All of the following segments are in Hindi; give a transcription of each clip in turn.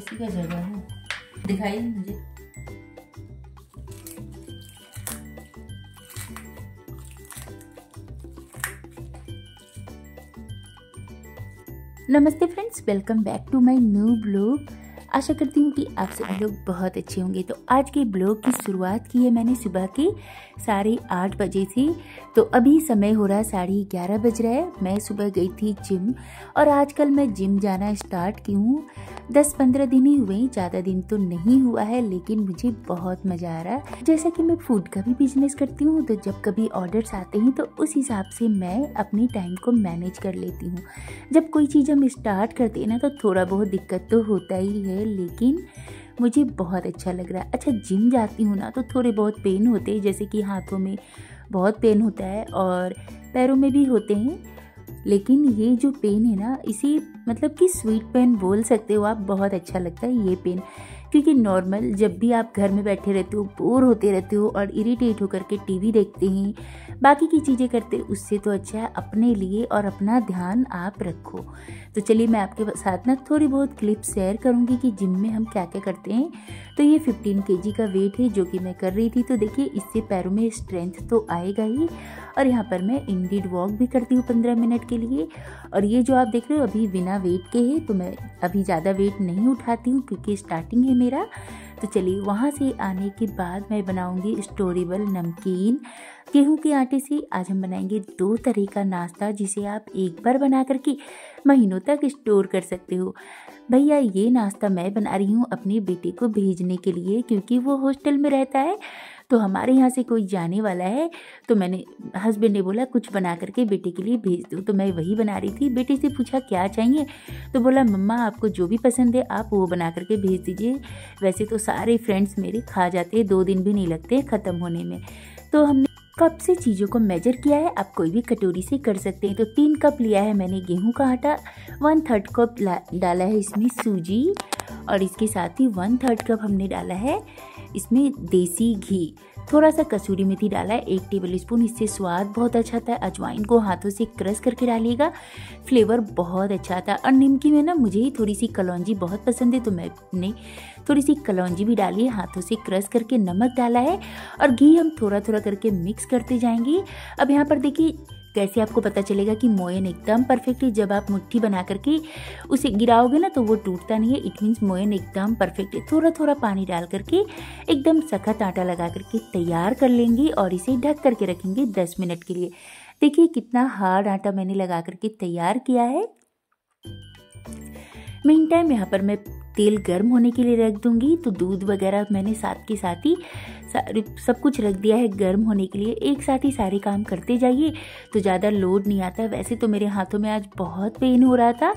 इसी का जगह है, दिखाइए मुझे। नमस्ते friends, welcome back to my new blog. आशा करती हूँ कि आप सभी लोग बहुत अच्छे होंगे। तो आज के ब्लॉग की शुरुआत की है मैंने सुबह के 8:30 बजे से। तो अभी समय हो रहा है 11:30 बज रहा है। मैं सुबह गई थी जिम और आजकल मैं जिम जाना स्टार्ट की हूँ। 10-15 दिन ही हुए, ज़्यादा दिन तो नहीं हुआ है, लेकिन मुझे बहुत मज़ा आ रहा है। जैसा कि मैं फूड का भी बिजनेस करती हूँ, तो जब कभी ऑर्डर्स आते हैं तो उस हिसाब से मैं अपनी टाइम को मैनेज कर लेती हूँ। जब कोई चीज़ हम स्टार्ट करते हैं ना, तो थोड़ा बहुत दिक्कत तो होता ही है, लेकिन मुझे बहुत अच्छा लग रहा है। अच्छा, जिम जाती हूँ ना तो थोड़े बहुत पेन होते हैं, जैसे कि हाथों में बहुत पेन होता है और पैरों में भी होते हैं। लेकिन ये जो पेन है ना, इसी मतलब कि स्वीट पेन बोल सकते हो आप। बहुत अच्छा लगता है ये पेन, क्योंकि नॉर्मल जब भी आप घर में बैठे रहते हो, बोर होते रहते हो और इरिटेट होकर के टीवी देखते हैं, बाकी की चीज़ें करते हैं, उससे तो अच्छा है अपने लिए और अपना ध्यान आप रखो। तो चलिए मैं आपके साथ ना थोड़ी बहुत क्लिप शेयर करूंगी कि जिम में हम क्या क्या करते हैं। तो ये 15 kg का वेट है जो कि मैं कर रही थी। तो देखिए, इससे पैरों में स्ट्रेंथ तो आएगा ही। और यहाँ पर मैं इंडीड वॉक भी करती हूँ 15 मिनट के लिए। और ये जो आप देख रहे हो अभी बिना वेट के है, तो मैं अभी ज़्यादा वेट नहीं उठाती हूँ क्योंकि स्टार्टिंग है मेरा। तो चलिए, वहाँ से आने के बाद मैं बनाऊंगी स्टोरेबल नमकीन गेहूं के आटे से। आज हम बनाएंगे 2 तरह का नाश्ता, जिसे आप एक बार बना करके महीनों तक स्टोर कर सकते हो। भैया, ये नाश्ता मैं बना रही हूँ अपने बेटे को भेजने के लिए, क्योंकि वो हॉस्टल में रहता है। तो हमारे यहाँ से कोई जाने वाला है, तो मैंने हस्बैंड ने बोला कुछ बना करके बेटे के लिए भेज दो। तो मैं वही बना रही थी। बेटे से पूछा क्या चाहिए, तो बोला मम्मा आपको जो भी पसंद है आप वो बना करके भेज दीजिए। वैसे तो सारे फ्रेंड्स मेरे खा जाते हैं, 2 दिन भी नहीं लगते ख़त्म होने में। तो हमने कप से चीज़ों को मेजर किया है, आप कोई भी कटोरी से कर सकते हैं। तो 3 कप लिया है मैंने गेहूं का आटा, 1/3 कप डाला है इसमें सूजी, और इसके साथ ही 1/3 कप हमने डाला है इसमें देसी घी। थोड़ा सा कसूरी मेथी डाला है 1 टेबल स्पून, इससे स्वाद बहुत अच्छा आता है। अजवाइन को हाथों से क्रश करके डालिएगा, फ्लेवर बहुत अच्छा आता है। और निमकी में ना मुझे थोड़ी सी कलौंजी बहुत पसंद है, तो मैंने थोड़ी सी कलौंजी भी डाली है हाथों से क्रश करके। नमक डाला है और घी हम थोड़ा थोड़ा करके मिक्स करते जाएंगे। अब यहाँ पर देखिए कैसे आपको पता चलेगा कि मोयन एकदम परफेक्ट है। जब आप मुट्ठी बना करके उसे गिराओगे ना तो वो टूटता नहीं है, इट मीन्स मोयन एकदम परफेक्ट है। थोड़ा थोड़ा पानी डाल करके एकदम सख्त आटा लगा करके तैयार कर लेंगे और इसे ढक करके रखेंगे 10 मिनट के लिए। देखिए कितना हार्ड आटा मैंने लगा करके तैयार किया है। मीन टाइम यहाँ पर मैं तेल गर्म होने के लिए रख दूंगी। तो दूध वगैरह मैंने साथ के साथ ही सब कुछ रख दिया है गर्म होने के लिए। एक साथ ही सारे काम करते जाइए तो ज़्यादा लोड नहीं आता है। वैसे तो मेरे हाथों में आज बहुत पेन हो रहा था,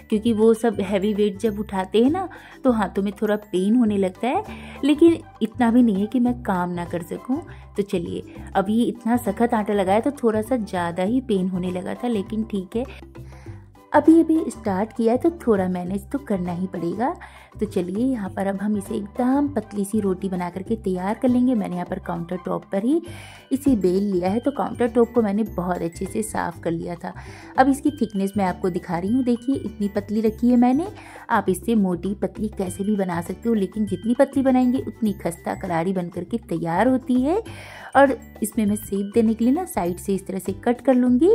क्योंकि वो सब हैवी वेट जब उठाते हैं ना तो हाथों में थोड़ा पेन होने लगता है, लेकिन इतना भी नहीं है कि मैं काम ना कर सकूं। तो चलिए, अब ये इतना सख्त आटा लगाया तो थोड़ा सा ज़्यादा ही पेन होने लगा था, लेकिन ठीक है, अभी अभी स्टार्ट किया है तो थोड़ा मैनेज तो करना ही पड़ेगा। तो चलिए, यहाँ पर अब हम इसे एकदम पतली सी रोटी बना करके तैयार कर लेंगे। मैंने यहाँ पर काउंटर टॉप पर ही इसे बेल लिया है, तो काउंटर टॉप को मैंने बहुत अच्छे से साफ़ कर लिया था। अब इसकी थिकनेस मैं आपको दिखा रही हूँ। देखिए इतनी पतली रखी है मैंने। आप इससे मोटी पतली कैसे भी बना सकते हो, लेकिन जितनी पतली बनाएंगे उतनी खस्ता करारी बन करके तैयार होती है। और इसमें मैं शेप देने के लिए ना साइड से इस तरह से कट कर लूँगी।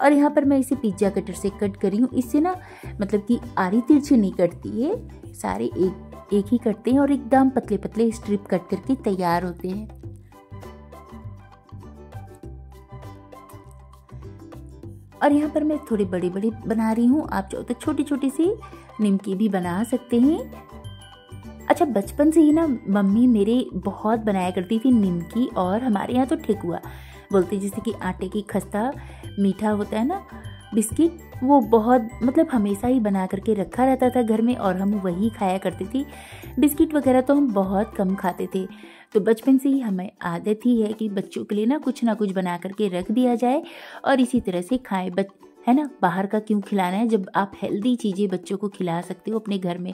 और यहाँ पर मैं इसे पिज्ज़ा कटर से कट करी हूँ। इससे ना मतलब कि आरी तिरछी नहीं कटती है, सारे एक ही कटते हैं और एकदम पतले पतले स्ट्रिप कट करके तैयार होते हैं। और यहाँ पर मैं थोड़े बड़े बड़े बना रही हूँ, आप चाहो तो छोटी छोटी सी निमकी भी बना सकते हैं। अच्छा, बचपन से ही ना मम्मी मेरे बहुत बनाया करती थी निमकी, और हमारे यहाँ तो ठेकुआ बोलते, जैसे कि आटे की खस्ता मीठा होता है ना बिस्किट, वो बहुत मतलब हमेशा ही बना करके रखा रहता था घर में और हम वही खाया करते थे। बिस्किट वगैरह तो हम बहुत कम खाते थे। तो बचपन से ही हमें आदत ही है कि बच्चों के लिए ना कुछ बना करके रख दिया जाए और इसी तरह से खाएं, है ना। बाहर का क्यों खिलाना है जब आप हेल्दी चीज़ें बच्चों को खिला सकते हो अपने घर में।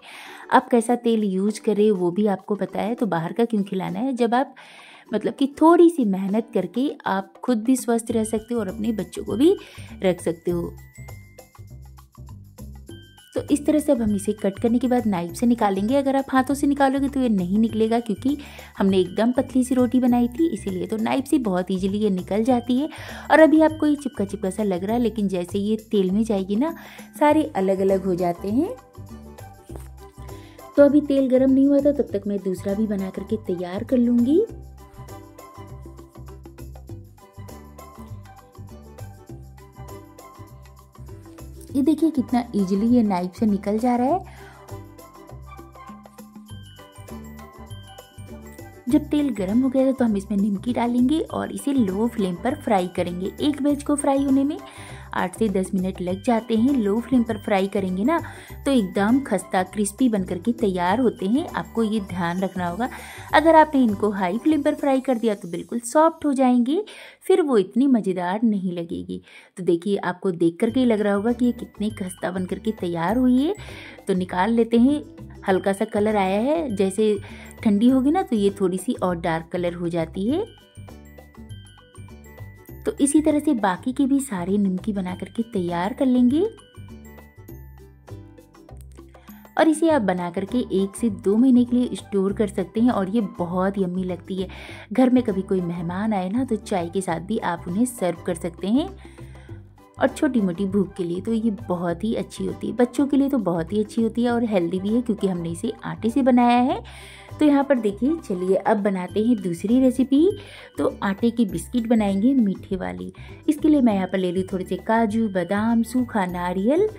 आप कैसा तेल यूज करें वो भी आपको पता है, तो बाहर का क्यों खिलाना है जब आप मतलब कि थोड़ी सी मेहनत करके आप खुद भी स्वस्थ रह सकते हो और अपने बच्चों को भी रख सकते हो। तो इस तरह से अब हम इसे कट करने के बाद नाइफ से निकालेंगे। अगर आप हाथों से निकालोगे तो ये नहीं निकलेगा, क्योंकि हमने एकदम पतली सी रोटी बनाई थी इसीलिए। तो नाइफ से बहुत ईजिली ये निकल जाती है। और अभी आपको ये चिपका चिपका सा लग रहा है, लेकिन जैसे ये तेल में जाएगी ना, सारे अलग अलग हो जाते हैं। तो अभी तेल गर्म नहीं हुआ था, तब तक मैं दूसरा भी बना करके तैयार कर लूंगी। ये देखिए कितना इजीली ये नाइफ से निकल जा रहा है। जब तेल गर्म हो गया था तो हम इसमें निमकी डालेंगे और इसे लो फ्लेम पर फ्राई करेंगे। एक बैच को फ्राई होने में 8 से 10 मिनट लग जाते हैं। लो फ्लेम पर फ्राई करेंगे ना तो एकदम खस्ता क्रिस्पी बनकर के तैयार होते हैं। आपको ये ध्यान रखना होगा, अगर आपने इनको हाई फ्लेम पर फ्राई कर दिया तो बिल्कुल सॉफ्ट हो जाएंगे, फिर वो इतनी मज़ेदार नहीं लगेगी। तो देखिए, आपको देख करके ही लग रहा होगा कि ये कितनी खस्ता बनकर के तैयार हुई है। तो निकाल लेते हैं। हल्का सा कलर आया है, जैसे ठंडी होगी ना तो ये थोड़ी सी और डार्क कलर हो जाती है। तो इसी तरह से बाकी के भी सारे निमकी बना करके तैयार कर लेंगे और इसे आप बना करके 1 से 2 महीने के लिए स्टोर कर सकते हैं और ये बहुत यम्मी लगती है। घर में कभी कोई मेहमान आए ना तो चाय के साथ भी आप उन्हें सर्व कर सकते हैं और छोटी मोटी भूख के लिए तो ये बहुत ही अच्छी होती है। बच्चों के लिए तो बहुत ही अच्छी होती है और हेल्दी भी है, क्योंकि हमने इसे आटे से बनाया है। तो यहाँ पर देखिए, चलिए अब बनाते हैं दूसरी रेसिपी। तो आटे की बिस्किट बनाएंगे मीठे वाली। इसके लिए मैं यहाँ पर ले ली थोड़े से काजू, बादाम, सूखा नारियल।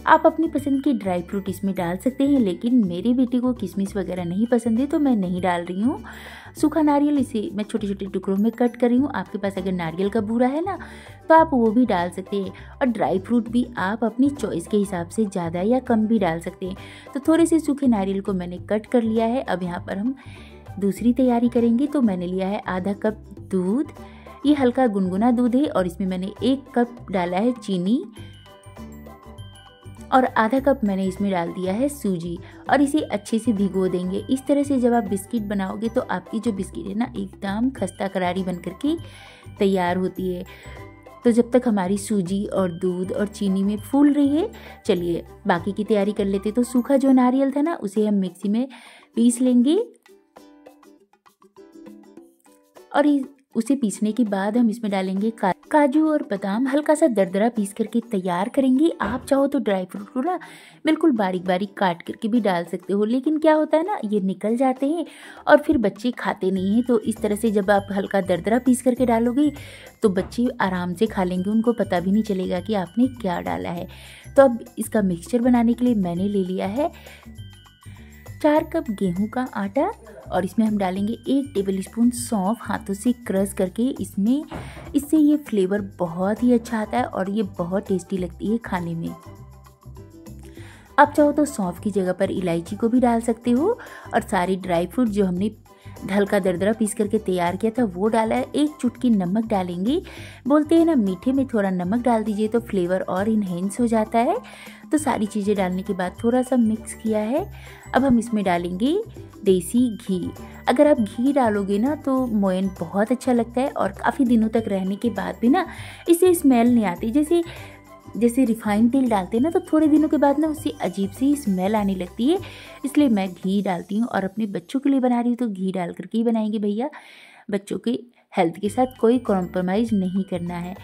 आप अपनी पसंद की ड्राई फ्रूट इसमें डाल सकते हैं, लेकिन मेरी बेटी को किशमिश वगैरह नहीं पसंद है तो मैं नहीं डाल रही हूँ। सूखा नारियल इसे मैं छोटे छोटे टुकड़ों में कट कर रही हूँ। आपके पास अगर नारियल का बूरा है ना तो आप वो भी डाल सकते हैं, और ड्राई फ्रूट भी आप अपनी चॉइस के हिसाब से ज़्यादा या कम भी डाल सकते हैं। तो थोड़े से सूखे नारियल को मैंने कट कर लिया है। अब यहाँ पर हम दूसरी तैयारी करेंगे। तो मैंने लिया है आधा कप दूध। ये हल्का गुनगुना दूध है और इसमें मैंने 1 कप डाला है चीनी और आधा कप मैंने इसमें डाल दिया है सूजी, और इसे अच्छे से भिगो देंगे। इस तरह से जब आप बिस्किट बनाओगे तो आपकी जो बिस्किट है ना एकदम खस्ता करारी बन करके तैयार होती है। तो जब तक हमारी सूजी और दूध और चीनी में फूल रही है, चलिए बाकी की तैयारी कर लेते। तो सूखा जो नारियल था ना उसे हम मिक्सी में पीस लेंगे और उसे पीसने के बाद हम इसमें डालेंगे काजू और बादाम। हल्का सा दरदरा पीस करके तैयार करेंगे। आप चाहो तो ड्राई फ्रूट को ना बिल्कुल बारीक बारीक काट करके भी डाल सकते हो, लेकिन क्या होता है ना, ये निकल जाते हैं और फिर बच्चे खाते नहीं हैं। तो इस तरह से जब आप हल्का दरदरा पीस करके डालोगे तो बच्चे आराम से खा लेंगे, उनको पता भी नहीं चलेगा कि आपने क्या डाला है। तो अब इसका मिक्सचर बनाने के लिए मैंने ले लिया है 4 कप गेहूं का आटा और इसमें हम डालेंगे 1 टेबलस्पून सौंफ हाथों से क्रश करके। इससे ये फ्लेवर बहुत ही अच्छा आता है और ये बहुत टेस्टी लगती है खाने में। आप चाहो तो सौंफ की जगह पर इलायची को भी डाल सकते हो और सारे ड्राई फ्रूट जो हमने हल्का दरदरा पीस करके तैयार किया था वो डाला है। 1 चुटकी नमक डालेंगे। बोलते हैं ना, मीठे में थोड़ा नमक डाल दीजिए तो फ्लेवर और इन्हेंस हो जाता है। तो सारी चीज़ें डालने के बाद थोड़ा सा मिक्स किया है। अब हम इसमें डालेंगे देसी घी। अगर आप घी डालोगे ना तो मोयन बहुत अच्छा लगता है और काफ़ी दिनों तक रहने के बाद भी ना इसे स्मेल नहीं आती। जैसे रिफाइंड तेल डालते हैं ना तो थोड़े दिनों के बाद ना उससे अजीब सी स्मेल आने लगती है, इसलिए मैं घी डालती हूँ। और अपने बच्चों के लिए बना रही हूँ तो घी डाल करके ही बनाएंगे भैया। बच्चों के हेल्थ के साथ कोई कॉम्प्रोमाइज़ नहीं करना है।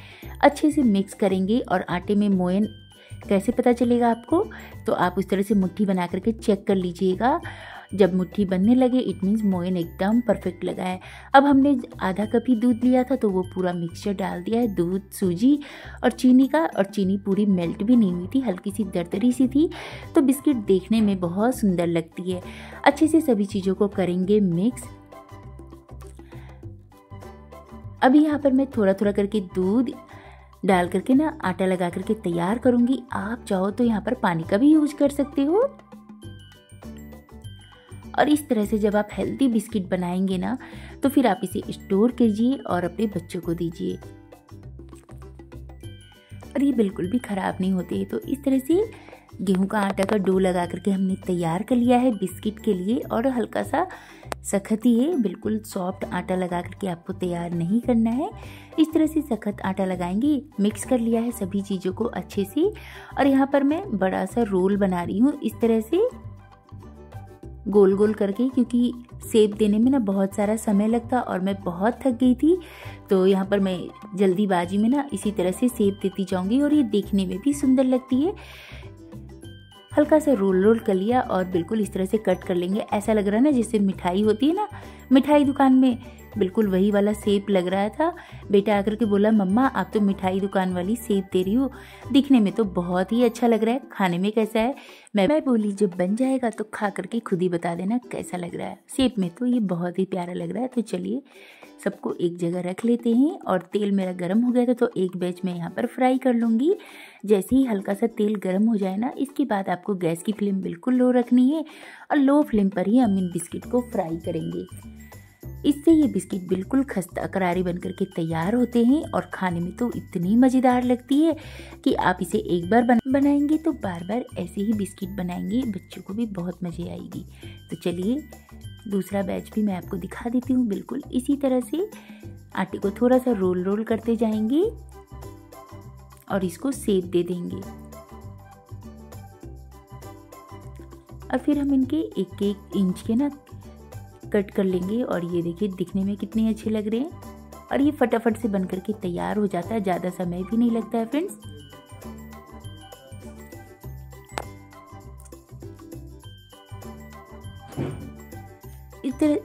अच्छे से मिक्स करेंगे और आटे में मोयन कैसे पता चलेगा आपको, तो आप उस तरह से मुट्ठी बना करके चेक कर लीजिएगा। जब मुट्ठी बनने लगे इट मीन्स मोयन एकदम परफेक्ट लगा है। अब हमने आधा कप ही दूध लिया था तो वो पूरा मिक्सचर डाल दिया है, दूध, सूजी और चीनी का। और चीनी पूरी मेल्ट भी नहीं हुई थी, हल्की सी दरदरी सी थी, तो बिस्किट देखने में बहुत सुंदर लगती है। अच्छे से सभी चीज़ों को करेंगे मिक्स। अभी यहाँ पर मैं थोड़ा थोड़ा करके दूध डाल करके ना आटा लगा करके तैयार करूँगी। आप चाहो तो यहाँ पर पानी का भी यूज कर सकते हो। और इस तरह से जब आप हेल्दी बिस्किट बनाएंगे ना तो फिर आप इसे स्टोर कीजिए और अपने बच्चों को दीजिए और ये बिल्कुल भी ख़राब नहीं होते। तो इस तरह से गेहूं का आटा का डो लगा करके हमने तैयार कर लिया है बिस्किट के लिए। और हल्का सा सख्त ही है, बिल्कुल सॉफ्ट आटा लगा करके आपको तैयार नहीं करना है। इस तरह से सख्त आटा लगाएंगे। मिक्स कर लिया है सभी चीज़ों को अच्छे से। और यहाँ पर मैं बड़ा सा रोल बना रही हूँ इस तरह से गोल गोल करके, क्योंकि शेप देने में ना बहुत सारा समय लगता और मैं बहुत थक गई थी। तो यहाँ पर मैं जल्दीबाजी में ना इसी तरह से शेप देती जाऊंगी और ये देखने में भी सुंदर लगती है। हल्का सा रोल कर लिया और बिल्कुल इस तरह से कट कर लेंगे। ऐसा लग रहा है ना जैसे मिठाई होती है ना मिठाई दुकान में, बिल्कुल वही वाला शेप लग रहा था। बेटा आकर के बोला, मम्मा आप तो मिठाई दुकान वाली शेप दे रही हो, दिखने में तो बहुत ही अच्छा लग रहा है, खाने में कैसा है? मैं बोली जब बन जाएगा तो खा करके खुद ही बता देना कैसा लग रहा है। शेप में तो ये बहुत ही प्यारा लग रहा है। तो चलिए सबको एक जगह रख लेते हैं। और तेल मेरा गर्म हो गया था तो एक बैच में यहाँ पर फ्राई कर लूँगी। जैसे ही हल्का सा तेल गर्म हो जाए ना, इसके बाद आपको गैस की फ्लेम बिल्कुल लो रखनी है और लो फ्लेम पर ही हम इन बिस्किट को फ्राई करेंगे। इससे ये बिस्किट बिल्कुल खस्ता करारी बन करके तैयार होते हैं और खाने में तो इतनी मज़ेदार लगती है कि आप इसे एक बार बनाएंगे तो बार बार ऐसे ही बिस्किट बनाएंगे, बच्चों को भी बहुत मज़े आएगी। तो चलिए दूसरा बैच भी मैं आपको दिखा देती हूँ। बिल्कुल इसी तरह से आटे को थोड़ा सा रोल करते जाएंगे और इसको शेप दे देंगे। और फिर हम इनके एक एक इंच के ना कट कर लेंगे। और ये देखिए दिखने में कितने अच्छे लग रहे हैं और ये फटाफट से बन करके तैयार हो जाता है, ज़्यादा समय भी नहीं लगता है फ्रेंड्स।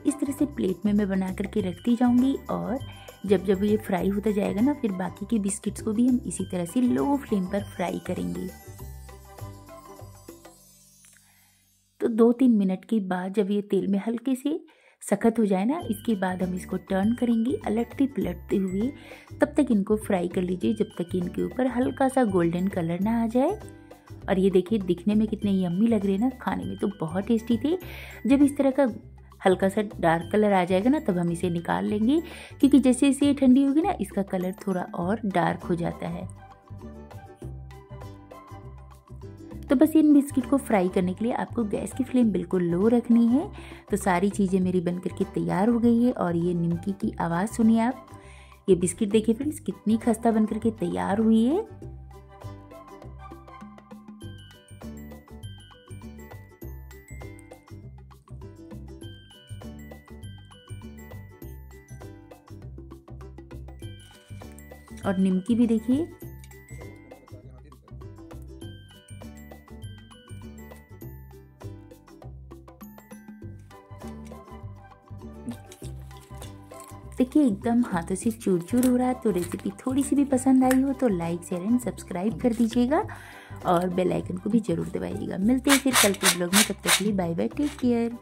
इस तरह से प्लेट में मैं बना करके रखती जाऊंगी। और जब ये फ्राई होता जाएगा ना, फिर बाकी के बिस्किट्स को भी हम इसी तरह से लो फ्लेम पर फ्राई करेंगे। तो 2-3 मिनट के बाद जब ये तेल में हल्के से सख्त हो जाए ना, इसके बाद हम इसको टर्न करेंगे अलटते पलटते हुए। तब तक इनको फ्राई कर लीजिए जब तक इनके ऊपर हल्का सा गोल्डन कलर ना आ जाए। और ये देखिए दिखने में कितने यम्मी लग रहे हैं ना, खाने में तो बहुत टेस्टी थे। जब इस तरह का हल्का सा डार्क कलर आ जाएगा ना, तब हम इसे निकाल लेंगे, क्योंकि जैसे जैसे ठंडी होगी ना इसका कलर थोड़ा और डार्क हो जाता है। तो बस इन बिस्किट को फ्राई करने के लिए आपको गैस की फ्लेम बिल्कुल लो रखनी है। तो सारी चीज़ें मेरी बन करके तैयार हो गई है। और ये निमकी की आवाज़ सुनिए आप। ये बिस्किट देखिए फ्रेंड्स कितनी खस्ता बन करके तैयार हुई है। और निमकी भी देखिए एकदम हाथों से चूर चूर हो रहा है। तो रेसिपी थोड़ी सी भी पसंद आई हो तो लाइक शेयर एंड सब्सक्राइब कर दीजिएगा और बेल आइकन को भी जरूर दबाइएगा। मिलते हैं फिर कल के ब्लॉग में, तब तक के लिए बाय बाय, टेक केयर।